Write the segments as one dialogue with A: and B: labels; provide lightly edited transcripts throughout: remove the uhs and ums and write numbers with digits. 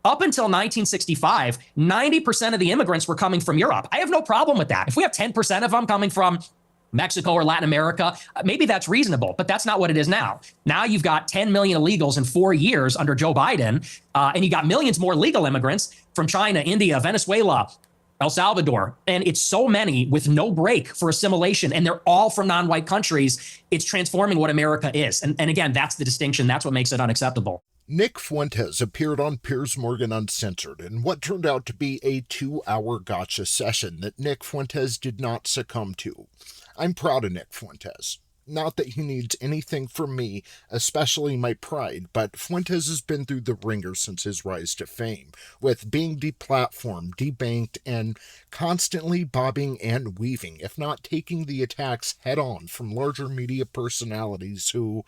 A: Up until 1965, 90% of the immigrants were coming from Europe. I have no problem with that. If we have 10% of them coming from Mexico or Latin America, maybe that's reasonable, but that's not what it is now. Now you've got 10 million illegals in 4 years under Joe Biden, and you got millions more legal immigrants from China, India, Venezuela, El Salvador, and it's so many with no break for assimilation, and they're all from non-white countries. It's transforming what America is. And again, that's the distinction. That's what makes it unacceptable.
B: Nick Fuentes appeared on Piers Morgan Uncensored in what turned out to be a 2-hour gotcha session that Nick Fuentes did not succumb to. I'm proud of Nick Fuentes. Not that he needs anything from me, especially my pride, but Fuentes has been through the ringer since his rise to fame, with being deplatformed, debanked, and constantly bobbing and weaving, if not taking the attacks head-on from larger media personalities who,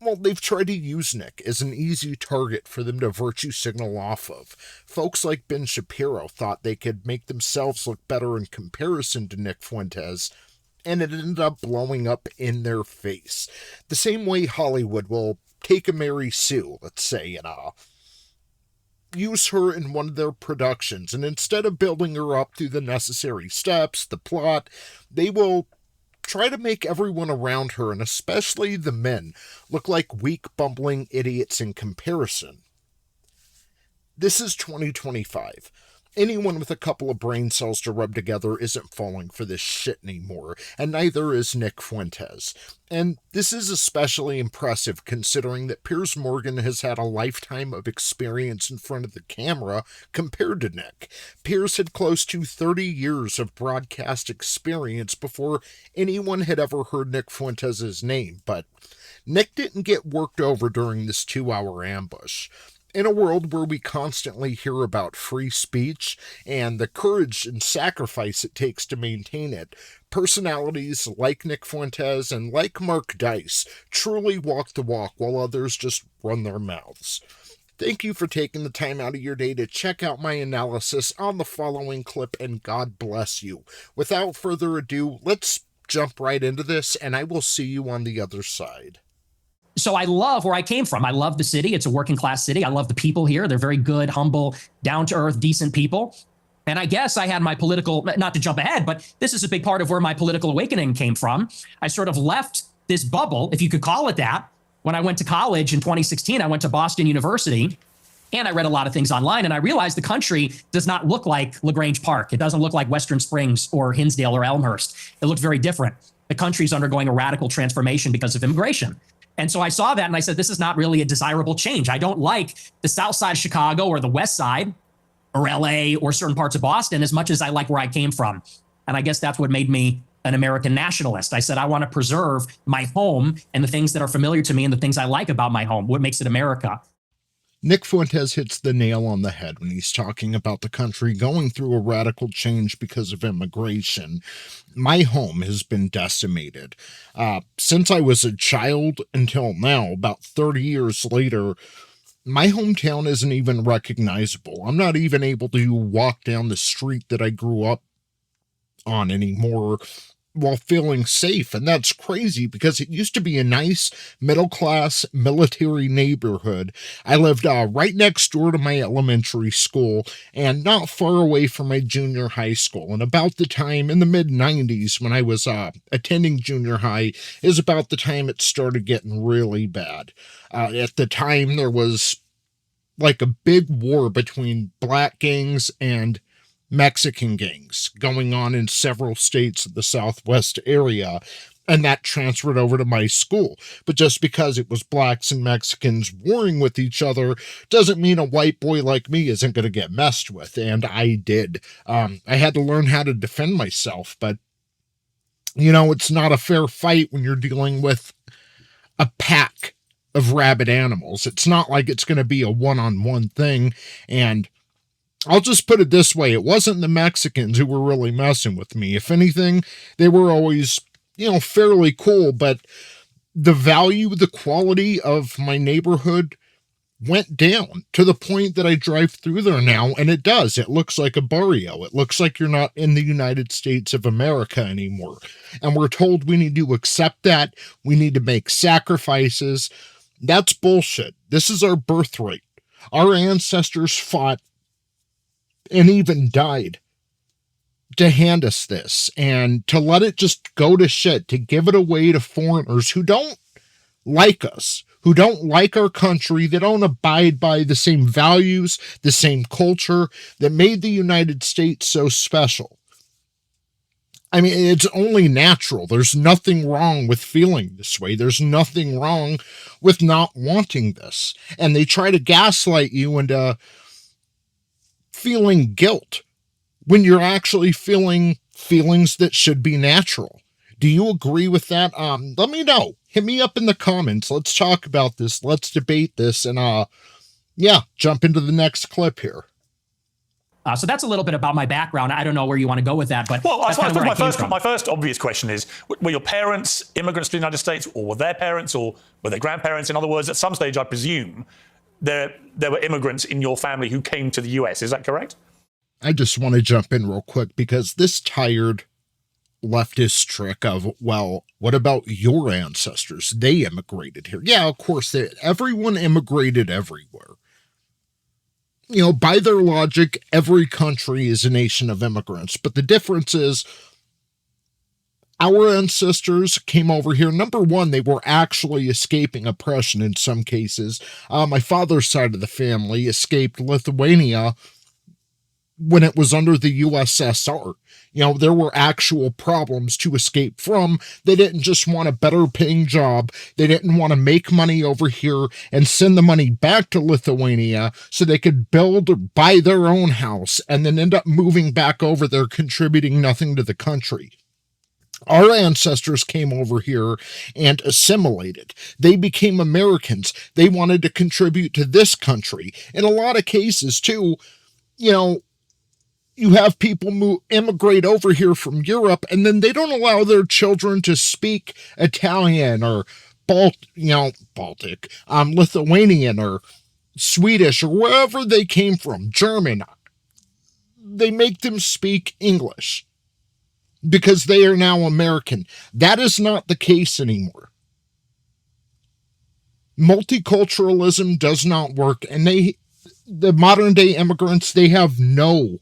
B: well, they've tried to use Nick as an easy target for them to virtue signal off of. Folks like Ben Shapiro thought they could make themselves look better in comparison to Nick Fuentes, and it ended up blowing up in their face. The same way Hollywood will take a Mary Sue, let's say, and use her in one of their productions, and instead of building her up through the necessary steps, the plot, they will try to make everyone around her, and especially the men, look like weak, bumbling idiots in comparison. This is 2025. Anyone with a couple of brain cells to rub together isn't falling for this shit anymore, and neither is Nick Fuentes. And this is especially impressive considering that Piers Morgan has had a lifetime of experience in front of the camera compared to Nick. Piers had close to 30 years of broadcast experience before anyone had ever heard Nick Fuentes' name, but Nick didn't get worked over during this 2-hour ambush. In a world where we constantly hear about free speech and the courage and sacrifice it takes to maintain it, personalities like Nick Fuentes and like Mark Dice truly walk the walk while others just run their mouths. Thank you for taking the time out of your day to check out my analysis on the following clip, and God bless you. Without further ado, let's jump right into this, and I will see you on the other side.
A: So I love where I came from. I love the city. It's a working class city. I love the people here. They're very good, humble, down to earth, decent people. And I guess I had my political, not to jump ahead, but this is a big part of where my political awakening came from. I sort of left this bubble, if you could call it that. When I went to college in 2016, I went to Boston University, and I read a lot of things online, and I realized the country does not look like LaGrange Park. It doesn't look like Western Springs or Hinsdale or Elmhurst. It looks very different. The country's undergoing a radical transformation because of immigration. And so I saw that and I said, this is not really a desirable change. I don't like the South Side of Chicago or the West Side or LA or certain parts of Boston as much as I like where I came from. And I guess that's what made me an American nationalist. I said, I want to preserve my home and the things that are familiar to me and the things I like about my home, what makes it America.
B: Nick Fuentes hits the nail on the head when he's talking about the country going through a radical change because of immigration. My home has been decimated. Since I was a child until now, about 30 years later, my hometown isn't even recognizable. I'm not even able to walk down the street that I grew up on anymore while feeling safe, and that's crazy because it used to be a nice middle-class military neighborhood. I lived right next door to my elementary school and not far away from my junior high school, and about the time in the mid-90s when I was attending junior high is about the time it started getting really bad. At the time there was like a big war between black gangs and Mexican gangs going on in several states of the Southwest area, and that transferred over to my school. But just because it was blacks and Mexicans warring with each other doesn't mean a white boy like me isn't going to get messed with, and I did. I had to learn how to defend myself, but, you know, it's not a fair fight when you're dealing with a pack of rabid animals. It's not like it's going to be a one-on-one thing, and I'll just put it this way. It wasn't the Mexicans who were really messing with me. If anything, they were always, you know, fairly cool, but the value, the quality of my neighborhood went down to the point that I drive through there now, and it does. It looks like a barrio. It looks like you're not in the United States of America anymore. And we're told we need to accept that. We need to make sacrifices. That's bullshit. This is our birthright. Our ancestors fought and even died to hand us this, and to let it just go to shit, to give it away to foreigners who don't like us, who don't like our country, that don't abide by the same values, the same culture that made the United States so special. I mean, it's only natural. There's nothing wrong with feeling this way. There's nothing wrong with not wanting this. And they try to gaslight you into feeling guilt when you're actually feeling feelings that should be natural. Do you agree with that? Let me know. Hit me up in the comments. Let's talk about this. Let's debate this. And yeah, jump into the next clip here.
A: So that's a little bit about my background. I don't know where you want to go with that, but
C: well, I
A: suppose
C: my first obvious question is: were your parents immigrants to the United States, or were their parents, or were their grandparents? In other words, at some stage, I presume there were immigrants in your family who came to the US. Is that correct?
B: I just want to jump in real quick because this tired leftist trick of, well, what about your ancestors? They immigrated here. Yeah, of course, everyone immigrated everywhere. You know, by their logic, every country is a nation of immigrants. But the difference is our ancestors came over here. Number one, they were actually escaping oppression in some cases. My father's side of the family escaped Lithuania when it was under the USSR. You know, there were actual problems to escape from. They didn't just want a better paying job. They didn't want to make money over here and send the money back to Lithuania so they could build or buy their own house and then end up moving back over there, contributing nothing to the country. Our ancestors came over here and assimilated. They became Americans. They wanted to contribute to this country. In a lot of cases, too, you know, you have people immigrate over here from Europe, and then they don't allow their children to speak Italian or Baltic, Lithuanian or Swedish or wherever they came from, German. They make them speak English because they are now American. That is not the case anymore. Multiculturalism does not work, and the modern day immigrants, they have no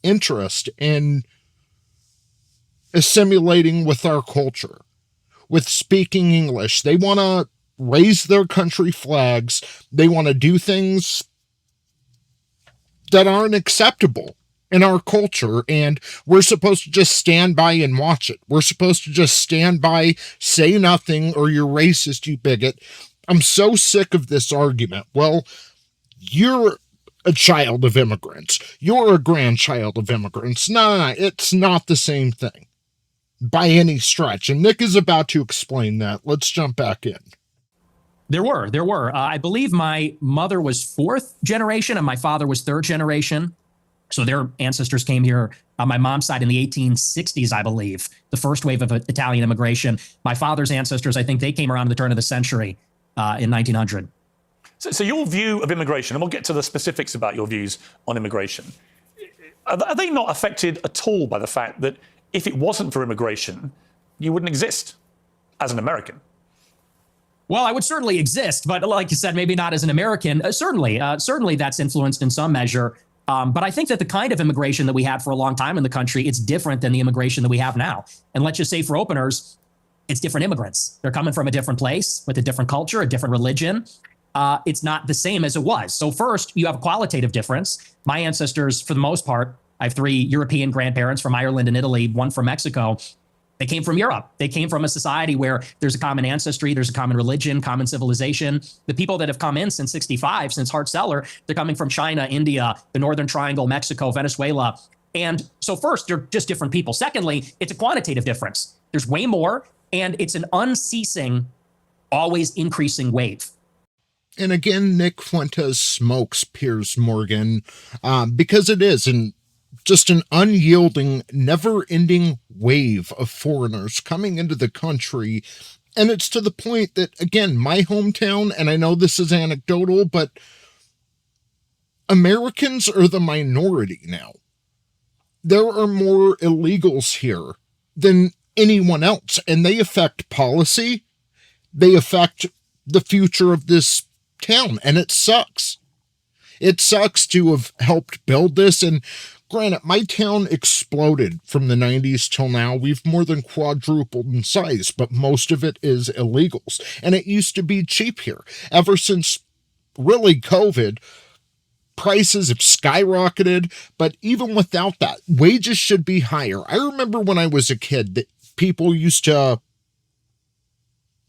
B: interest in assimilating with our culture, with speaking English. They want to raise their country flags. They want to do things that aren't acceptable in our culture, and we're supposed to just stand by and watch it. We're supposed to just stand by, say nothing, or you're racist, you bigot. I'm so sick of this argument. Well, you're a child of immigrants. You're a grandchild of immigrants. No, it's not the same thing by any stretch. And Nick is about to explain that. Let's jump back in.
A: There were. I believe my mother was fourth generation and my father was third generation. So their ancestors came here on my mom's side in the 1860s, I believe, the first wave of Italian immigration. My father's ancestors, I think they came around the turn of the century in 1900.
C: So your view of immigration, and we'll get to the specifics about your views on immigration, are they not affected at all by the fact that if it wasn't for immigration, you wouldn't exist as an American?
A: Well, I would certainly exist, but like you said, maybe not as an American. Certainly that's influenced in some measure. But I think that the kind of immigration that we had for a long time in the country, it's different than the immigration that we have now. And let's just say for openers, it's different immigrants. They're coming from a different place with a different culture, a different religion. It's not the same as it was. So first, you have a qualitative difference. My ancestors, for the most part, I have 3 European grandparents from Ireland and Italy, 1 from Mexico. They came from Europe. They came from a society where there's a common ancestry, there's a common religion, common civilization. The people that have come in since 65, since Hart-Celler, they're coming from China, India, the Northern Triangle, Mexico, Venezuela. And so first, they're just different people. Secondly, it's a quantitative difference. There's way more, and it's an unceasing, always increasing wave.
B: And again, Nick Fuentes smokes Piers Morgan because it is just an unyielding, never-ending wave of foreigners coming into the country. And it's to the point that, again, my hometown, and I know this is anecdotal, but Americans are the minority now. There are more illegals here than anyone else, and they affect policy. They affect the future of this town, and it sucks. It sucks to have helped build this, and granted, my town exploded from the 90s till now. We've more than quadrupled in size, but most of it is illegals, and it used to be cheap here. Ever since, really, COVID, prices have skyrocketed, but even without that, wages should be higher. I remember when I was a kid that people used to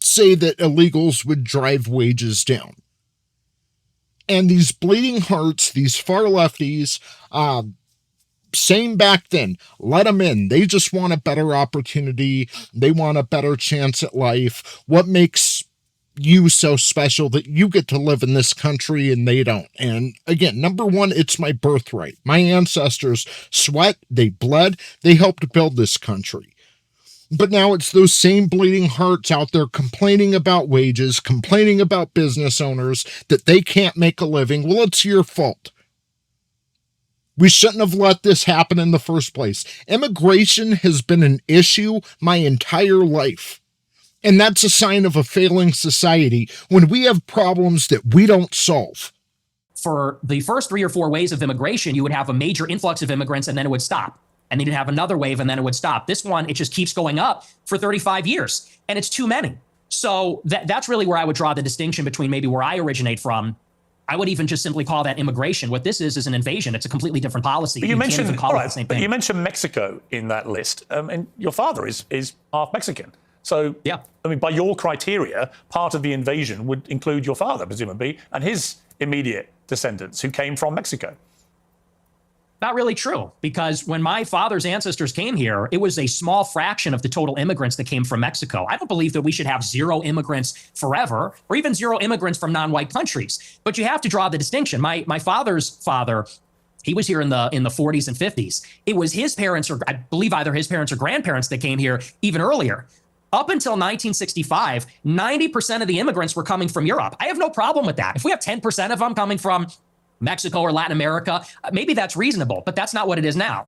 B: say that illegals would drive wages down. And these bleeding hearts, these far lefties, same back then, let them in. They just want a better opportunity. They want a better chance at life. What makes you so special that you get to live in this country and they don't? And again, number one, it's my birthright. My ancestors sweat, they bled, they helped build this country. But now it's those same bleeding hearts out there complaining about wages, complaining about business owners, that they can't make a living. Well, it's your fault. We shouldn't have let this happen in the first place. Immigration has been an issue my entire life. And that's a sign of a failing society when we have problems that we don't solve.
A: For the first 3 or 4 waves of immigration, you would have a major influx of immigrants and then it would stop. And then you'd have another wave and then it would stop. This one, it just keeps going up for 35 years and it's too many. So that's really where I would draw the distinction between maybe where I originate from. I would even just simply call that immigration. What this is an invasion. It's a completely different policy.
C: But you mentioned,
A: can't even call it the same thing.
C: You mentioned Mexico in that list, and your father is half Mexican. So,
A: yeah,
C: I mean, by your criteria, part of the invasion would include your father, presumably, and his immediate descendants who came from Mexico.
A: Not really true, because when my father's ancestors came here, it was a small fraction of the total immigrants that came from Mexico. I don't believe that we should have 0 immigrants forever, or even 0 immigrants from non-white countries. But you have to draw the distinction. My father's father, he was here in the 40s and 50s. It was his parents, or I believe either his parents or grandparents, that came here even earlier. Up until 1965, 90% of the immigrants were coming from Europe. I have no problem with that. If we have 10% of them coming from Mexico or Latin America, maybe that's reasonable, but that's not what it is now.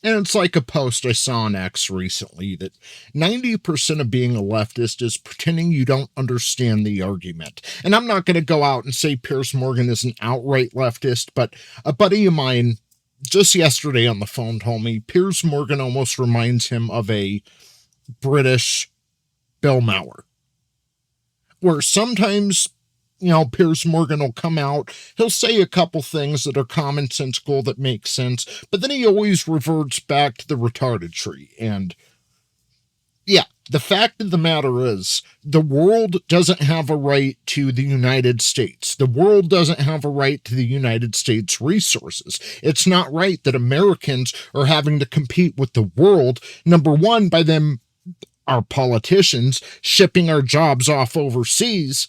B: And it's like a post I saw on X recently that 90% of being a leftist is pretending you don't understand the argument. And I'm not going to go out and say Piers Morgan is an outright leftist, but a buddy of mine just yesterday on the phone told me Piers Morgan almost reminds him of a British Bill Maher, where sometimes, Piers Morgan will come out, he'll say a couple things that are commonsensical that make sense, but then he always reverts back to the retarded tree. And yeah, the fact of the matter is, the world doesn't have a right to the United States. The world doesn't have a right to the United States resources. It's not right that Americans are having to compete with the world, number one, by them, our politicians, shipping our jobs off overseas.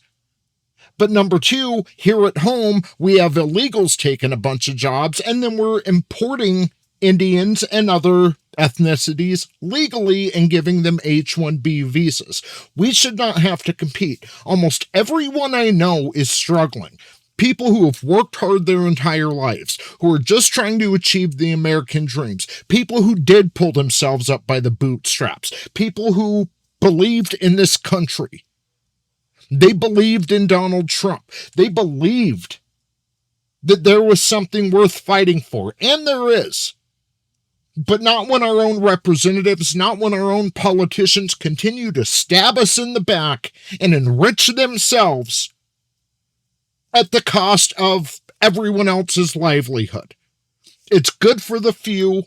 B: But number two, here at home, we have illegals taking a bunch of jobs, and then we're importing Indians and other ethnicities legally and giving them H-1B visas. We should not have to compete. Almost everyone I know is struggling. People who have worked hard their entire lives, who are just trying to achieve the American dreams, people who did pull themselves up by the bootstraps, people who believed in this country. They believed in Donald Trump. They believed that there was something worth fighting for, and there is. But not when our own representatives, not when our own politicians continue to stab us in the back and enrich themselves at the cost of everyone else's livelihood. It's good for the few,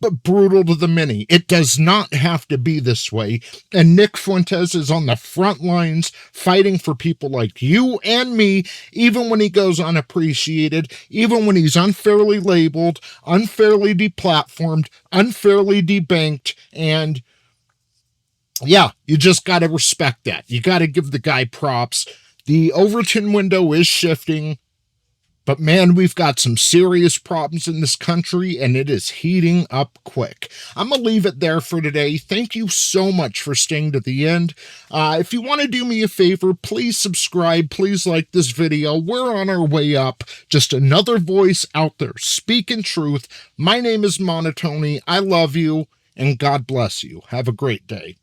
B: but brutal to the many. It does not have to be this way. And Nick Fuentes is on the front lines fighting for people like you and me, even when he goes unappreciated, even when he's unfairly labeled, unfairly deplatformed, unfairly debanked. And yeah, you just got to respect that. You got to give the guy props. The Overton window is shifting. But man, we've got some serious problems in this country, and it is heating up quick. I'm going to leave it there for today. Thank you so much for staying to the end. If you want to do me a favor, please subscribe. Please like this video. We're on our way up. Just another voice out there speaking truth. My name is Monotony. I love you, and God bless you. Have a great day.